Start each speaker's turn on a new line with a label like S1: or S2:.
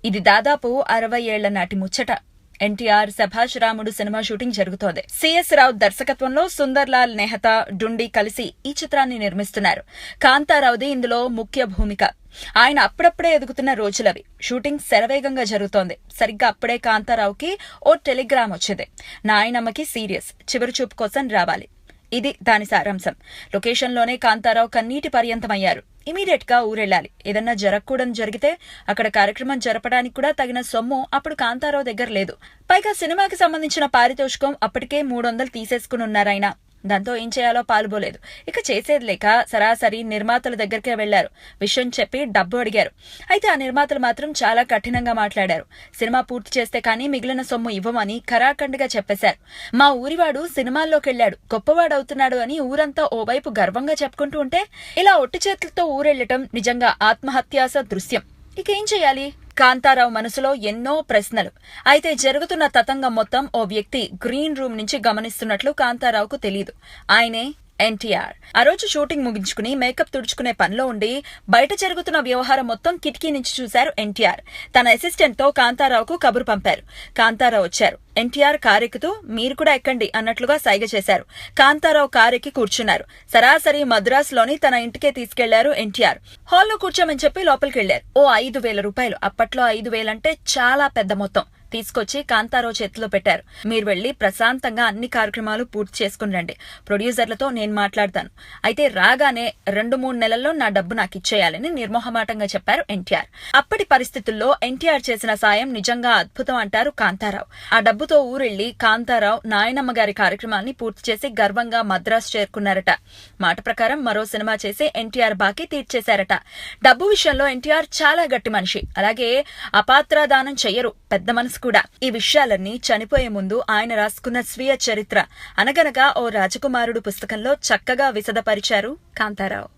S1: ఇది దాదాపు 60 ఏళ్ల నాటి ముచ్చట. ఎన్టీఆర్ సభాష్ రాముడు సినిమా షూటింగ్ జరుగుతోంది. సిఎస్ రావు దర్శకత్వంలో సుందర్ లాల్ నెహతా, డుండి కలిసి ఈ చిత్రాన్ని నిర్మిస్తున్నారు. కాంతారావుది ఇందులో ముఖ్య భూమిక. ఆయన అప్పుడప్పుడే ఎదుగుతున్న రోజులవి. షూటింగ్ శరవేగంగా జరుగుతోంది. సరిగ్గా అప్పుడే కాంతారావుకి ఓ టెలిగ్రామ్ వచ్చింది. నాయనమ్మకి సీరియస్, చివరి చూపు కోసం రావాలి. ఇది దాని సారాంశం. లొకేషన్లోనే కాంతారావు కన్నీటి పర్యంతమయ్యారు. ఇమీడియట్ గా ఊరెళ్లాలి. ఏదన్నా జరగకూడని జరిగితే అక్కడ కార్యక్రమం జరపడానికి కూడా తగిన సొమ్ము అప్పుడు కాంతారావు దగ్గర లేదు. పైగా సినిమాకి సంబంధించిన పారితోషికం అప్పటికే 300 తీసేసుకుని ఉన్నారాయన. దాంతో ఏం చేయాలో పాలుపోలేదు. ఇక చేసేది లేక సరాసరి నిర్మాతల దగ్గరికే వెళ్లారు. విషయం చెప్పి డబ్బు అడిగారు. అయితే ఆ నిర్మాతలు మాత్రం చాలా కఠినంగా మాట్లాడారు. సినిమా పూర్తి చేస్తే కానీ మిగిలిన సొమ్ము ఇవ్వమని ఖరాఖండిగా చెప్పేశారు. మా ఊరివాడు సినిమాల్లోకెళ్లాడు, గొప్పవాడవుతున్నాడు అని ఊరంతా ఓవైపు గర్వంగా చెప్పుకుంటూ ఉంటే ఇలా ఒట్టి చేతులతో ఊరెళ్లటం నిజంగా ఆత్మహత్యాస దృశ్యం. ఇకేం చేయాలి? కాంతారావు మనసులో ఎన్నో ప్రశ్నలు. అయితే జరుగుతున్న తతంగం మొత్తం ఓ వ్యక్తి గ్రీన్ రూమ్ నుంచి గమనిస్తున్నట్లు కాంతారావుకు తెలీదు. ఆయనే ఎన్టీఆర్. ఆ రోజు షూటింగ్ ముగించుకుని మేకప్ తుడుచుకునే పనిలో ఉండి బయట జరుగుతున్న వ్యవహారం మొత్తం కిటికీ నుంచి చూశారు ఎన్టీఆర్. తన అసిస్టెంట్ తో కాంతారావుకు కబురు పంపారు. కాంతారావు వచ్చారు. ఎన్టీఆర్ కారెక్కుతూ మీరు కూడా ఎక్కండి అన్నట్లుగా సైగ చేశారు. కాంతారావు కారెక్కి కూర్చున్నారు. సరాసరి మద్రాసులోని తన ఇంటికే తీసుకెళ్లారు ఎన్టీఆర్. హాల్లో కూర్చోమని చెప్పి లోపలికెళ్లారు. ఓ 5,000 రూపాయలు, అప్పట్లో 5,000 అంటే చాలా పెద్ద మొత్తం, తీసుకొచ్చి కాంతారావు చేతిలో పెట్టారు. మీరు వెళ్లి ప్రశాంతంగా అన్ని కార్యక్రమాలు పూర్తి చేసుకుని రండి. ప్రొడ్యూసర్లతో నేను మాట్లాడతాను. అయితే రాగానే 2-3 నెలల్లో నా డబ్బు నాకు ఇచ్చేయాలని నిర్మోహమాటంగా చెప్పారు ఎన్టీఆర్. అప్పటి పరిస్థితుల్లో ఎన్టీఆర్ చేసిన సాయం నిజంగా అద్భుతం అంటారు కాంతారావు. ఆ డబ్బుతో ఊరెళ్లి కాంతారావు నాయనమ్మ గారి కార్యక్రమాన్ని పూర్తి చేసి గర్వంగా మద్రాసు చేరుకున్నారట. మాట ప్రకారం మరో సినిమా చేసి ఎన్టీఆర్ బాకీ తీర్చేశారట. డబ్బు విషయంలో ఎన్టీఆర్ చాలా గట్టి మనిషి. అలాగే అపాత్రాదానం చెయ్యరు, పెద్ద మనసు కూడా. ఈ విషయాలన్నీ చనిపోయే ముందు ఆయన రాసుకున్న స్వీయ చరిత్ర అనగనగా ఓ రాజకుమారుడు పుస్తకంలో చక్కగా విశదపరిచారు కాంతారావు.